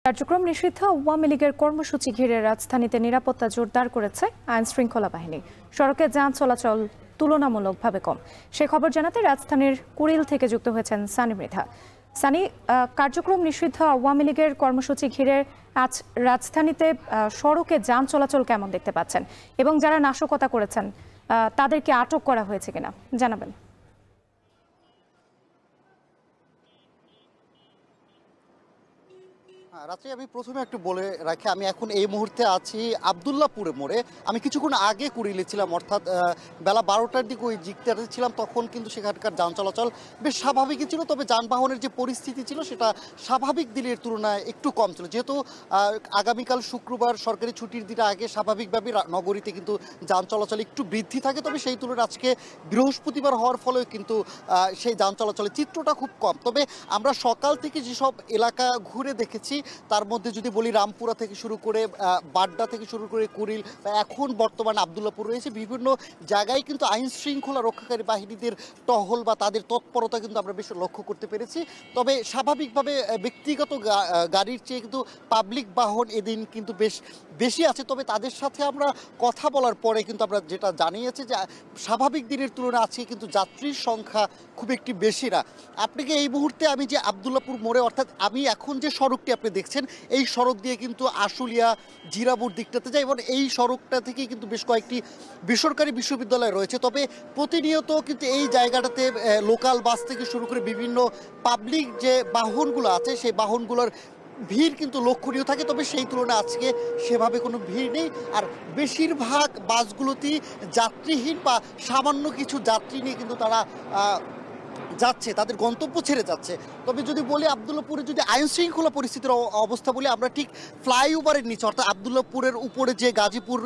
কার্যক্রম নিষিদ্ধ আওয়ামী লীগের কর্মসূচি ঘিরে রাজধানীতে নিরাপত্তা জোরদার করেছে আইন শৃঙ্খলা বাহিনী। সড়কে যান চলাচল তুলনামূলকভাবে কম। সে খবর জানাতে রাজধানীর কুড়িল থেকে যুক্ত হয়েছেন সানি মৃধা। সানি, কার্যক্রম নিষিদ্ধ আওয়ামী লীগের কর্মসূচি ঘিরে আজ রাজধানীতে সড়কে যান চলাচল কেমন দেখতে পাচ্ছেন এবং যারা নাশকতা করেছেন তাদেরকে আটক করা হয়েছে কিনা জানাবেন। রাত্রে আমি প্রথমে একটু বলে রাখি, আমি এখন এই মুহূর্তে আছি আবদুল্লাপুরে মোড়ে। আমি কিছুক্ষণ আগে কুড়িলে ছিলাম, অর্থাৎ বেলা 12টার দিকে ওই দিকটাতে ছিলাম। তখন কিন্তু সেখানকার যান চলাচল বেশ স্বাভাবিকই ছিল, তবে যানবাহনের যে পরিস্থিতি ছিল সেটা স্বাভাবিক দিনের তুলনায় একটু কম ছিল। যেহেতু আগামীকাল শুক্রবার সরকারি ছুটির দিনে আগে স্বাভাবিকভাবে নগরীতে কিন্তু যান চলাচল একটু বৃদ্ধি থাকে, তবে সেই তুলনায় আজকে বৃহস্পতিবার হওয়ার ফলেও কিন্তু সেই যান চলাচলের চিত্রটা খুব কম। তবে আমরা সকাল থেকে যেসব এলাকা ঘুরে দেখেছি তার মধ্যে যদি বলি, রামপুরা থেকে শুরু করে বাড্ডা থেকে শুরু করে কুড়িল, এখন বর্তমানে আবদুল্লাপুর রয়েছে, বিভিন্ন জায়গায় কিন্তু আইন শৃঙ্খলা রক্ষাকারী বাহিনীদের টহল বা তাদের তৎপরতা কিন্তু আমরা বেশ লক্ষ্য করতে পেরেছি। তবে স্বাভাবিকভাবে ব্যক্তিগত গাড়ির চেয়ে কিন্তু পাবলিক বাহন এদিন কিন্তু বেশ বেশি আছে। তবে তাদের সাথে আমরা কথা বলার পরে কিন্তু আমরা যেটা জানিয়েছি যে স্বাভাবিক দিনের তুলনায় আজকে কিন্তু যাত্রীর সংখ্যা খুব একটি বেশি না। আপনাকে এই মুহূর্তে আমি যে আবদুল্লাপুর মোড়ে, অর্থাৎ আমি এখন যে সড়কটি আপনি দেখছেন, এই সড়ক দিয়ে কিন্তু আশুলিয়া জিরাবুর দিকটাতে যায় এবং এই সড়কটা থেকে কিন্তু বেশ কয়েকটি বেসরকারি বিশ্ববিদ্যালয় রয়েছে। তবে প্রতিনিয়ত কিন্তু এই জায়গাটাতে লোকাল বাস থেকে শুরু করে বিভিন্ন পাবলিক যে বাহনগুলো আছে সেই বাহনগুলোর ভিড় কিন্তু লক্ষণীয় থাকে। তবে সেই তুলনায় আজকে সেভাবে কোনো ভিড় নেই। আর বেশিরভাগ বাসগুলোতেই যাত্রীহীন বা সামান্য কিছু যাত্রী নিয়ে কিন্তু তারা যাচ্ছে, তাদের গন্তব্য ছেড়ে যাচ্ছে। তবে যদি বলি আবদুল্লাপুরে যদি আইন শৃঙ্খলা পরিস্থিতির অবস্থা বলি, আমরা ঠিক ফ্লাইওভারের নিচে, অর্থাৎ আবদুল্লাপুরের উপরে যে গাজীপুর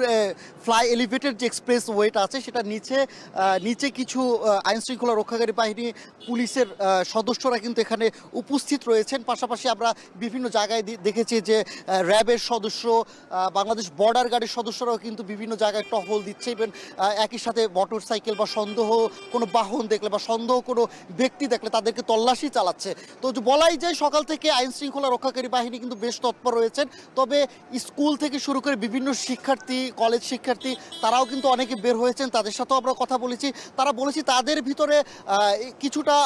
ফ্লাই এলিভেটেড যে এক্সপ্রেস ওয়েটা আছে সেটা নিচে কিছু আইন শৃঙ্খলা রক্ষাকারী বাহিনী পুলিশের সদস্যরা কিন্তু এখানে উপস্থিত রয়েছেন। পাশাপাশি আমরা বিভিন্ন জায়গায় দেখেছি যে র্যাবের সদস্য, বাংলাদেশ বর্ডার গার্ডের সদস্যরাও কিন্তু বিভিন্ন জায়গায় টহল দিচ্ছে এবং একই সাথে মোটর সাইকেল বা সন্দেহ কোনো বাহন দেখলে বা সন্দেহ কোনো ব্যক্তি দেখলে তাদেরকে তল্লাশি চালাচ্ছে। তো বলাই যায় সকাল থেকে আইন শৃঙ্খলা রক্ষাকারী বাহিনী কিন্তু বেশ তৎপর রয়েছেন। তবে স্কুল থেকে শুরু করে বিভিন্ন শিক্ষার্থী, কলেজ শিক্ষার্থী, তারাও কিন্তু অনেকে বের হয়েছেন। তাদের সাথেও আমরা কথা বলেছি, তারা বলেছি তাদের ভিতরে কিছুটা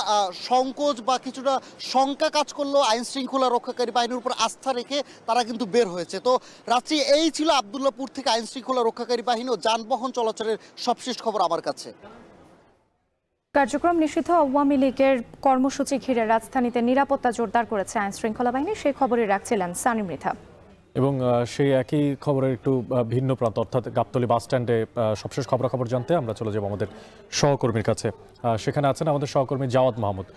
সংকোচ বা কিছুটা শঙ্কা কাজ করলেও আইন শৃঙ্খলা রক্ষাকারী বাহিনীর উপর আস্থা রেখে তারা কিন্তু বের হয়েছে। তো রাত্রি এই ছিল আবদুল্লাপুর থেকে আইন শৃঙ্খলা রক্ষাকারী বাহিনী ও যানবাহন চলাচলের সবশেষ খবর আমার কাছে। কার্যক্রম নিষিদ্ধ আওয়ামী লীগের কর্মসূচি ঘিরে রাজধানীতে নিরাপত্তা জোরদার করেছে আইন শৃঙ্খলা বাহিনী। সেই খবরে রাখছিলেন সানি মৃধা। এবং সেই একই খবরের একটু ভিন্ন প্রান্ত, অর্থাৎ গাবতলী বাস স্ট্যান্ডে সবশেষ খবরাখবর জানতে আমরা চলে যাব আমাদের সহকর্মীর কাছে। সেখানে আছেন আমাদের সহকর্মী জাওয়াদ মাহমুদ।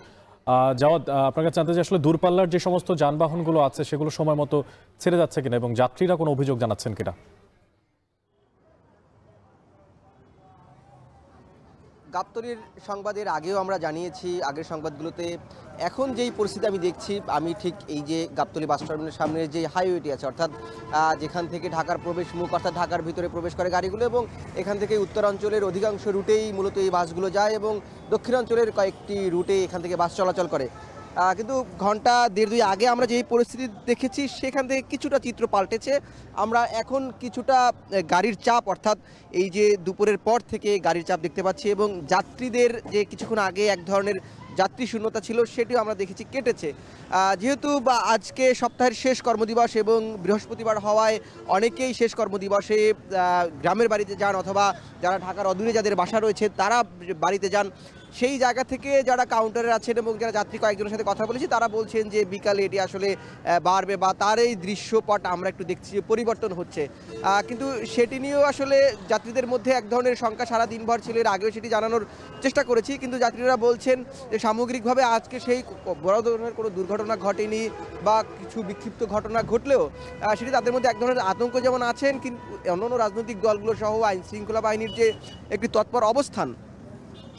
জাওয়াদ, আপনার কাছে জানতে চাই আসলে দূরপাল্লার যে সমস্ত যানবাহনগুলো আছে সেগুলো সময় মতো ছেড়ে যাচ্ছে কিনা এবং যাত্রীরা কোনো অভিযোগ জানাচ্ছেন কিনা? গাবতলীর সংবাদের আগেও আমরা জানিয়েছি, আগের সংবাদগুলোতে। এখন যেই পরিস্থিতি আমি দেখছি, আমি ঠিক এই যে গাবতলী বাস টার্মিনালের সামনে যে হাইওয়েটি আছে, অর্থাৎ যেখান থেকে ঢাকার প্রবেশ মুখ, অর্থাৎ ঢাকার ভিতরে প্রবেশ করে গাড়িগুলো, এবং এখান থেকে উত্তরাঞ্চলের অধিকাংশ রুটেই মূলত এই বাসগুলো যায় এবং দক্ষিণাঞ্চলের কয়েকটি রুটে এখান থেকে বাস চলাচল করে। কিন্তু ঘন্টা দেড় দুই আগে আমরা যেই পরিস্থিতি দেখেছি সেখান থেকে কিছুটা চিত্র পাল্টেছে। আমরা এখন কিছুটা গাড়ির চাপ, অর্থাৎ এই যে দুপুরের পর থেকে গাড়ির চাপ দেখতে পাচ্ছি এবং যাত্রীদের যে কিছুক্ষণ আগে এক ধরনের যাত্রী শূন্যতা ছিল সেটিও আমরা দেখেছি কেটেছে। যেহেতু আজকে সপ্তাহের শেষ কর্মদিবস এবং বৃহস্পতিবার হওয়ায় অনেকেই শেষ কর্মদিবসে গ্রামের বাড়িতে যান, অথবা যারা ঢাকার অদূরে যাদের বাসা রয়েছে তারা বাড়িতে যান। সেই জায়গা থেকে যারা কাউন্টারে আছেন এবং যারা যাত্রী কয়েকজনের সাথে কথা বলেছি তারা বলছেন যে বিকালে এটি আসলে বাড়বে বা তার এই দৃশ্যপট আমরা একটু দেখছি যে পরিবর্তন হচ্ছে। কিন্তু সেটি নিয়েও আসলে যাত্রীদের মধ্যে এক ধরনের শঙ্কা সারা দিনভর ছিল, এর আগেও সেটি জানানোর চেষ্টা করেছি। কিন্তু যাত্রীরা বলছেন যে সামগ্রিকভাবে আজকে সেই বড় ধরনের কোনো দুর্ঘটনা ঘটেনি বা কিছু বিক্ষিপ্ত ঘটনা ঘটলেও সেটি তাদের মধ্যে এক ধরনের আতঙ্ক যেমন আছেন, কিন্তু অন্যান্য রাজনৈতিক দলগুলো সহ আইন শৃঙ্খলা বাহিনীর যে একটি তৎপর অবস্থান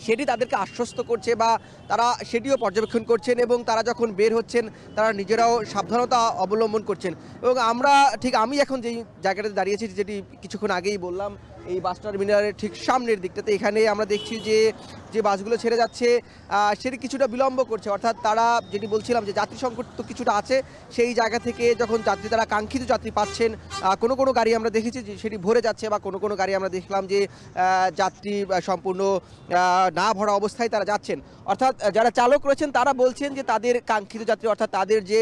সেটি তাদেরকে আশ্বস্ত করছে বা তারা সেটিও পর্যবেক্ষণ করছেন এবং তারা যখন বের হচ্ছেন তারা নিজেরাও সাবধানতা অবলম্বন করছেন। এবং আমি এখন যেই জায়গাটাতে দাঁড়িয়েছি, যেটি কিছুক্ষণ আগেই বললাম, এই বাস টার্মিনালের ঠিক সামনের দিকটাতে, এখানে আমরা দেখছি যে বাসগুলো ছেড়ে যাচ্ছে সেটি কিছুটা বিলম্ব করছে। অর্থাৎ তারা যেটি বলছিলাম যে যাত্রী সংকট তো কিছুটা আছে, সেই জায়গা থেকে যখন তারা কাঙ্ক্ষিত যাত্রী পাচ্ছেন, কোনো গাড়ি আমরা দেখেছি যে সেটি ভরে যাচ্ছে, বা কোনো গাড়ি আমরা দেখলাম যে যাত্রী সম্পূর্ণ না ভরা অবস্থায় তারা যাচ্ছেন। অর্থাৎ যারা চালক রয়েছেন তারা বলছেন যে তাদের কাঙ্ক্ষিত যাত্রী, অর্থাৎ তাদের যে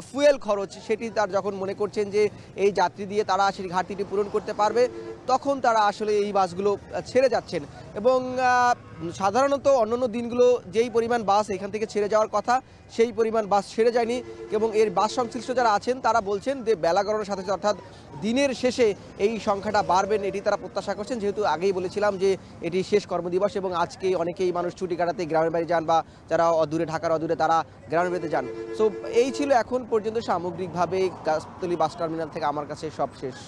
ফুয়েল খরচ, সেটি তারা যখন মনে করছেন যে এই যাত্রী দিয়ে তারা সেই ঘাটতিটি পূরণ করতে পারবে, তখন তারা আসলে এই বাসগুলো ছেড়ে যাচ্ছেন। এবং সাধারণত অন্যান্য দিনগুলো যেই পরিমাণ বাস এখান থেকে ছেড়ে যাওয়ার কথা, সেই পরিমাণ বাস ছেড়ে যায়নি। এবং এর বাস সংশ্লিষ্ট যারা আছেন তারা বলছেন যে বেলা গড়ানোর সাথে সাথে, অর্থাৎ দিনের শেষে এই সংখ্যাটা বাড়বেন, এটি তারা প্রত্যাশা করছেন। যেহেতু আগেই বলেছিলাম যে এটি শেষ কর্মদিবস এবং আজকেই অনেকেই মানুষ ছুটি কাটাতে গ্রামের বাড়ি যান, বা যারা ঢাকার অদূরে তারা গ্রামের বাড়িতে যান। সো এই ছিল এখন পর্যন্ত সামগ্রিকভাবে গাবতলী বাস টার্মিনাল থেকে আমার কাছে সব শেষ।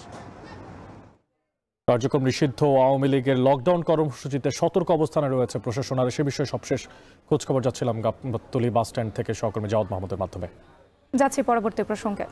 কার্যক্রম নিষিদ্ধ আওয়ামী লীগের লকডাউন কর্মসূচিতে সতর্ক অবস্থানে রয়েছে প্রশাসন। আর সে বিষয়ে সবশেষ খোঁজখবর যাচ্ছিলাম গাবতলী বাস স্ট্যান্ড থেকে সহকর্মী জাওয়াদ মাহমুদের মাধ্যমে। যাচ্ছি পরবর্তী প্রসঙ্গে।